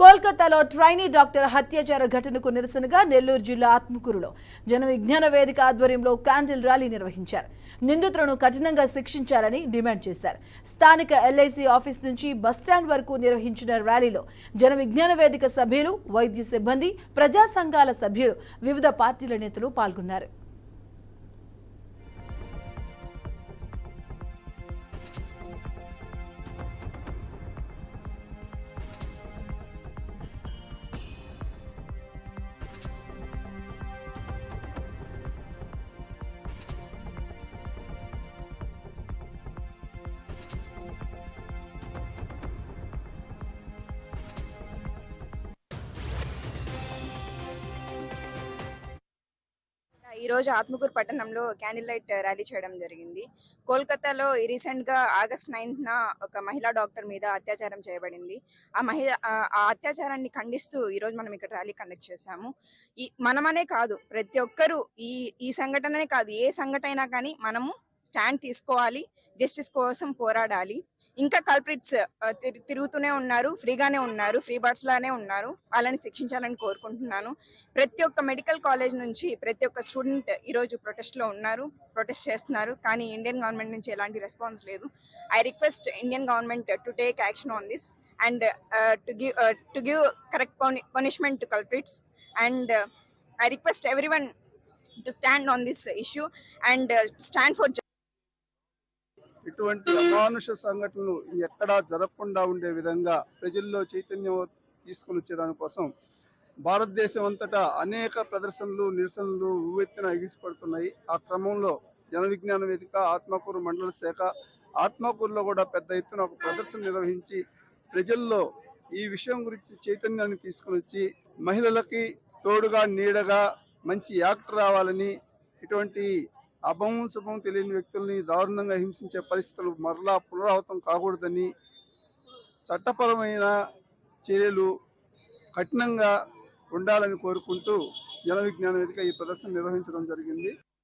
కోల్కతాలో trainee doctor హత్యాచార ఘటనకు నిరసనగా నెల్లూరు జిల్లా ఆత్మకూరులో జన విజ్ఞాన వేదిక ఆధ్వర్యంలో క్యాండిల్ ర్యాలీ నిర్వహించారు. నిందితులను కఠినంగా శిక్షించాలని డిమాండ్ చేశారు. స్థానిక ఎల్ఐసి ఆఫీస్ నుంచి బస్టాండ్ వరకు నిర్వహించిన ర్యాలీలో జన విజ్ఞాన వేదిక సభ్యులు, వైద్య సిబ్బంది, ప్రజా సంఘాల సభ్యులు, వివిధ పార్టీల నేతలు పాల్గొన్నారు. ఈ రోజు ఆత్మకూరు పట్టణంలో క్యాండిల్ లైట్ ర్యాలీ చేయడం జరిగింది. కోల్కతాలో రీసెంట్ గా ఆగస్ట్ 9న ఒక మహిళా డాక్టర్ మీద అత్యాచారం చేయబడింది. ఆ అత్యాచారాన్ని ఖండిస్తూ ఈ రోజు మనం ఇక్కడ ర్యాలీ కండక్ట్ చేశాము. మనమనే కాదు, ప్రతి ఒక్కరూ ఈ సంఘటననే కాదు, ఏ సంఘటన అయినా కానీ మనము స్టాండ్ తీసుకోవాలి, జస్టిస్ కోసం పోరాడాలి. ఇంకా కల్ప్రిట్స్ తిరుగుతూనే ఉన్నారు, ఫ్రీగానే ఉన్నారు, ఫ్రీ బర్డ్స్ లానే ఉన్నారు. వాళ్ళని శిక్షించాలని కోరుకుంటున్నాను. ప్రతి ఒక్క మెడికల్ కాలేజ్ నుంచి ప్రతి ఒక్క స్టూడెంట్ ఈరోజు ప్రొటెస్ట్ చేస్తున్నారు. కానీ ఇండియన్ గవర్నమెంట్ నుంచి ఎలాంటి రెస్పాన్స్ లేదు. I request Indian government to take action on this and to give correct punishment to culprits. And I request everyone to stand on this issue and stand for ఇటువంటి అమానుష సంఘటనలు ఎక్కడా జరగకుండా ఉండే విధంగా ప్రజల్లో చైతన్యం తీసుకుని వచ్చేదానికోసం భారతదేశం అంతటా అనేక ప్రదర్శనలు, నిరసనలు ఉవ్వెత్తున ఎగిసిపడుతున్నాయి. ఆ క్రమంలో జన విజ్ఞాన వేదిక, ఆత్మకూరు మండల శాఖ ఆత్మకూరులో కూడా పెద్ద ఎత్తున ఒక ప్రదర్శన నిర్వహించి ప్రజల్లో ఈ విషయం గురించి చైతన్యాన్ని తీసుకుని వచ్చి మహిళలకి తోడుగా నీడగా మంచి యాక్ట్ రావాలని, ఇటువంటి అభం శుభం తెలియని వ్యక్తుల్ని దారుణంగా హింసించే పరిస్థితులు మరలా పునరావృతం కాకూడదని, చట్టపరమైన చర్యలు కఠినంగా ఉండాలని కోరుకుంటూ జన విజ్ఞాన వేదిక ఈ ప్రదర్శన నిర్వహించడం జరిగింది.